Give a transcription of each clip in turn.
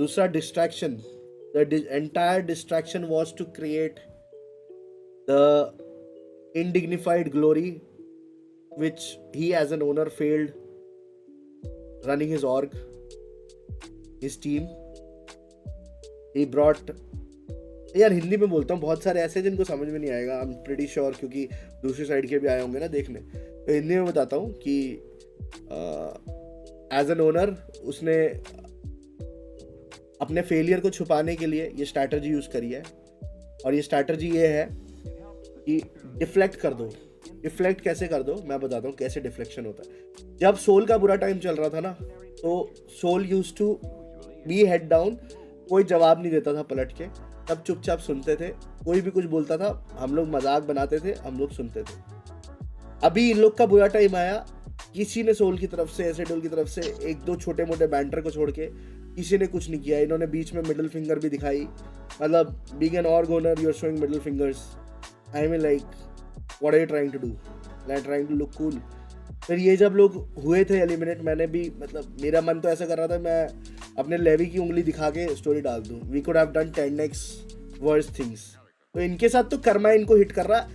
दूसरा distraction, the entire distraction was to create the indignified glory which he as an owner failed running his org, his team. He brought, यार हिंदी में बोलता हूँ, बहुत सारे ऐसे जिनको समझ में नहीं आएगा, आई एम प्रीटी श्योर, क्योंकि दूसरी साइड के भी आए होंगे ना देखने, तो हिंदी में बताता हूँ कि एज एन ओनर उसने अपने फेलियर को छुपाने के लिए ये स्ट्रैटेजी यूज करी है, और ये स्ट्रैटेजी ये है कि डिफ्लेक्ट कर दो। डिफ्लेक्ट कैसे कर दो मैं बताता हूँ कैसे डिफ्लेक्शन होता है। जब सोल का बुरा टाइम चल रहा था ना, तो soul used to be head down, कोई जवाब नहीं देता था पलट के, सब चुपचाप सुनते थे। कोई भी कुछ बोलता था, हम लोग मजाक बनाते थे, हम लोग सुनते थे। अभी इन लोग का बुरा टाइम आया, किसी ने सोल की तरफ से, एसेडोल की तरफ से एक दो छोटे मोटे बैंटर को छोड़ के किसी ने कुछ नहीं किया। इन्होंने बीच में मिडिल फिंगर भी दिखाई, मतलब being an org owner you are showing middle fingers, I mean like what are you trying to do, like trying to look cool. फिर ये जब लोग हुए थे एलिमिनेट, मैंने भी, मतलब मेरा मन तो ऐसा कर रहा था मैं अपने लेवी की उंगली दिखा के स्टोरी डाल दूं, we could have done 10x worse things. तो इनके साथ तो कर्मा इनको हिट कर रहा है।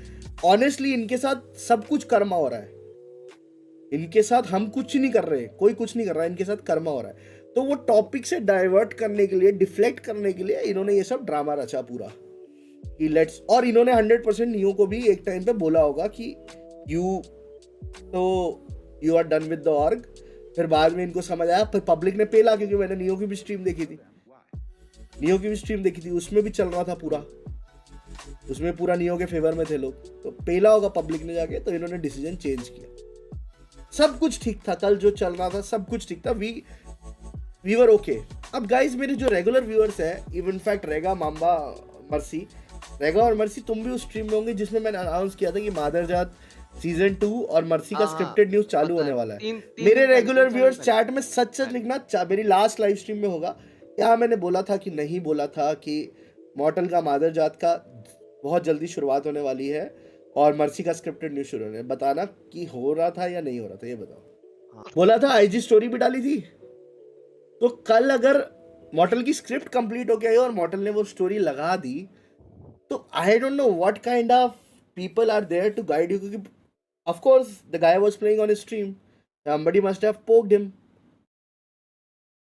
ऑनेस्टली इनके साथ सब कुछ कर्मा हो रहा है, इनके साथ हम कुछ नहीं कर रहे, कोई कुछ नहीं कर रहा है, इनके साथ कर्मा हो रहा है। तो वो टॉपिक से डाइवर्ट करने के लिए, डिफ्लेक्ट करने के लिए इन्होंने ये सब ड्रामा रचा पूरा कि लेट्स, और इन्होंने 100% नियो को भी एक टाइम पे बोला होगा कि you are done with the org. फिर बाद में इनको समझ आया, फिर पब्लिक ने पेला, क्योंकि मैंने नियो की भी स्ट्रीम देखी थी, उसमें भी चल रहा था पूरा, उसमें पूरा नियो के फेवर में थे लोग, तो पेला होगा पब्लिक ने जाके, तो इन्होंने डिसीजन चेंज किया। सब कुछ ठीक था, कल जो चल रहा था सब कुछ ठीक था, वी वर ओके। अब गाइस मेरे जो रेगुलर व्यूअर्स है, इवन फैक्ट रेगा, माम्बा, मर्सी, रेगा और मर्सी, तुम भी उस स्ट्रीम में होंगे जिसमें मैंने अनाउंस किया था कि मादरजात सीजन 2 और मर्सी का स्क्रिप्टेड न्यूज चालू होने वाला है। मेरे रेगुलर व्यूअर्स चैट में सच लिखना, मेरी लास्ट लाइव स्ट्रीम में होगा, क्या मैंने बोला था कि नहीं बोला था कि मॉर्टल का मादरजात का बहुत जल्दी शुरुआत होने वाली है और मर्सी का स्क्रिप्टेड न्यूज शुरू होने, बताना कि हो रहा था या नहीं हो रहा था, ये बताओ। बोला था, आईजी स्टोरी भी डाली थी। तो कल अगर मॉर्टल की स्क्रिप्ट कंप्लीट हो गई और मॉर्टल ने वो स्टोरी लगा दी, तो I don't know what kind of people are there to guide you, क्योंकि of course the guy was playing on his stream, somebody must have poked him,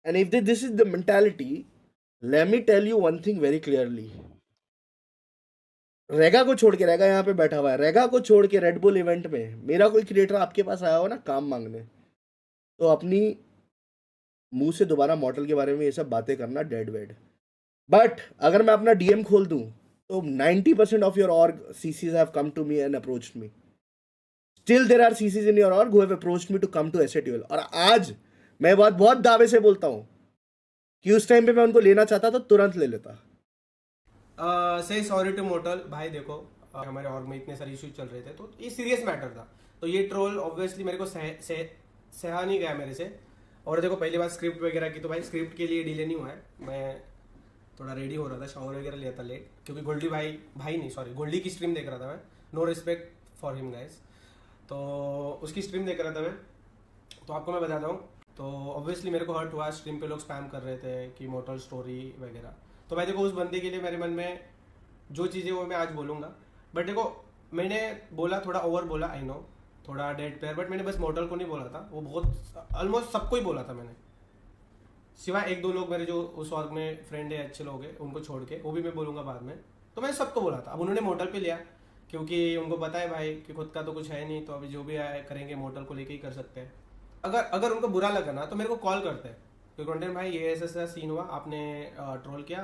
and if this is the mentality, let me tell you one thing very clearly, रेगा को छोड़ के, रेगा यहाँ पे बैठा हुआ है, रेगा को छोड़ के रेड बुल इवेंट में मेरा कोई क्रिएटर आपके पास आया हो ना काम मांगने, तो अपनी मुंह से दोबारा मॉडल के बारे में ये सब बातें करना डेड वेड। बट अगर मैं अपना डीएम खोल दूं तो 90% of your org CCs have come to me and approached me, still there are CCs in your org who have approached me to come to SATL. और आज मैं बहुत दावे से बोलता हूं कि उस टाइम पे मैं उनको लेना चाहता तो तुरंत ले लेता। से सॉरी टू मोटल भाई, देखो हमारे ऑर्ग में इतने सारे इश्यूज चल रहे थे, तो ये सीरियस मैटर था, तो ये ट्रोल ऑब्वियसली मेरे को सहा नहीं गया मेरे से। और देखो पहली बात स्क्रिप्ट वगैरह की, तो भाई स्क्रिप्ट के लिए डिले नहीं हुआ है, मैं थोड़ा रेडी हो रहा था, शावर वगैरह लिया था लेट, क्योंकि गोल्डी गोल्डी की स्ट्रीम देख रहा था मैं, no respect for him guys, तो उसकी स्ट्रीम देख रहा था मैं। तो आपको मैं बताता हूँ, तो ऑब्वियसली मेरे को हर्ट हुआ, स्ट्रीम पे लोग स्पैम कर रहे थे कि मोटल स्टोरी वगैरह, तो भाई देखो उस बंदे के लिए मेरे मन में जो चीज़ें वो मैं आज बोलूँगा, बट देखो मैंने बोला थोड़ा ओवर बोला, आई नो थोड़ा डेड प्लेयर, बट मैंने बस मोटल को नहीं बोला था, वो बहुत ऑलमोस्ट सबको ही बोला था मैंने, सिवाय एक दो लोग मेरे जो उस वर्ग में फ्रेंड है, अच्छे लोग हैं, उनको छोड़ के, वो भी मैं बोलूँगा बाद में। तो मैंने सबको बोला था, अब उन्होंने मोटल पे लिया क्योंकि उनको पता है भाई कि खुद का तो कुछ है नहीं, तो अभी जो भी आए करेंगे मोटल को लेके ही कर सकते हैं। अगर उनको बुरा लगा ना तो मेरे को कॉल करते हैं कि कंटेंट भाई ये ऐसा सीन हुआ, आपने ट्रोल किया,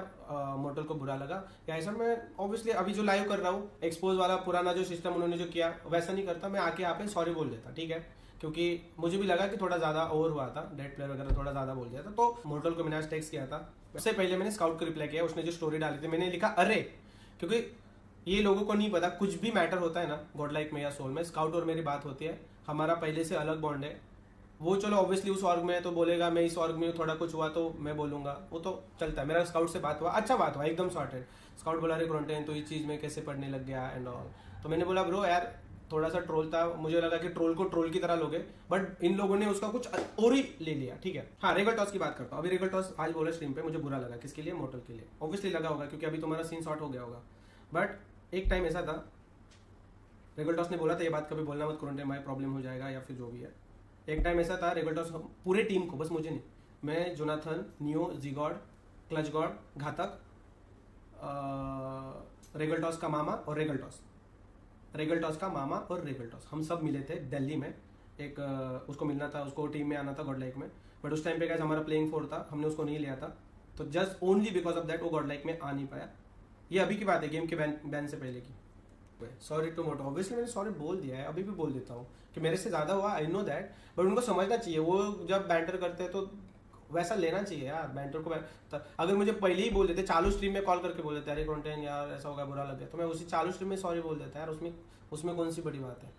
मोटल को बुरा लगा या ऐसा। मैं ऑब्वियसली अभी जो लाइव कर रहा हूँ, एक्सपोज वाला पुराना जो सिस्टम उन्होंने जो किया वैसा नहीं करता, मैं आके यहाँ पे सॉरी बोल देता, ठीक है, क्योंकि मुझे भी लगा कि थोड़ा ज़्यादा ओवर हुआ था, डेड प्लेयर वगैरह थोड़ा ज़्यादा बोल दिया था। तो मोटल को मैंने आज टेक्स्ट किया था, उससे पहले मैंने स्काउट को रिप्लाई किया, उसने जो स्टोरी डाली थी मैंने लिखा अरे, क्योंकि ये लोगों को नहीं पता, कुछ भी मैटर होता है ना गॉड लाइक में या सोल में, स्काउट और मेरी बात होती है, हमारा पहले से अलग बॉन्ड है। वो चलो ऑब्वियसली उस ऑर्ग में तो बोलेगा, मैं इस ऑर्ग में थोड़ा कुछ हुआ तो मैं बोलूंगा, वो तो चलता है। मेरा स्काउट से बात हुआ, अच्छा बात हुआ, एकदम सॉर्टेड। स्काउट बोला रे कंटेंट तो इस चीज़ में कैसे पढ़ने लग गया एंड ऑल, तो मैंने बोला ब्रो यार थोड़ा सा ट्रोल था, मुझे लगा कि ट्रोल को ट्रोल की तरह लोगे, बट इन लोगों ने उसका कुछ और ही ले लिया, ठीक है। हाँ, रेगल टॉस की बात करता हूँ। अभी रेगल टॉस आज बोला स्ट्रीम पे, मुझे बुरा लगा। किसके लिए? मोटल के लिए। ऑब्वियसली लगा होगा क्योंकि अभी तुम्हारा सीन शॉर्ट हो गया होगा, बट एक टाइम ऐसा था, रेगल टॉस ने बोला था ये बात कभी बोलना मत, क्वारंटाइन में प्रॉब्लम हो जाएगा या फिर जो भी है। एक टाइम ऐसा था, रेगल टॉस पूरे टीम को, बस मुझे नहीं, मैं, जोनाथन, नियो, जीगॉड, क्लच गॉड, घातक, रेगल टॉस का मामा और रेगल टॉस का मामा और रेगल टॉस, हम सब मिले थे दिल्ली में। एक उसको मिलना था, उसको टीम में आना था गॉड लाइक में, बट उस टाइम पे क्या हमारा प्लेइंग 4 था, हमने उसको नहीं लिया था, तो just only because of that वो गॉड लाइक में आ नहीं पाया। ये अभी की बात है, गेम के बैन से पहले की। सॉरी टू मोटो, ऑब्वियसली मैंने सॉरी बोल दिया है, अभी भी बोल देता हूँ कि मेरे से ज़्यादा हुआ, आई नो दैट, बट उनको समझना चाहिए। वो जब बैंटर करते हैं तो वैसा लेना चाहिए यार, बैंटर को। अगर मुझे पहले ही बोल देते, चालू स्ट्रीम में कॉल करके बोल देते, अरे कंटेंट यार ऐसा होगा, बुरा लग गया, तो मैं उसी चालू स्ट्रीम में सॉरी बोल देता यार, उसमें कौन सी बड़ी बात है।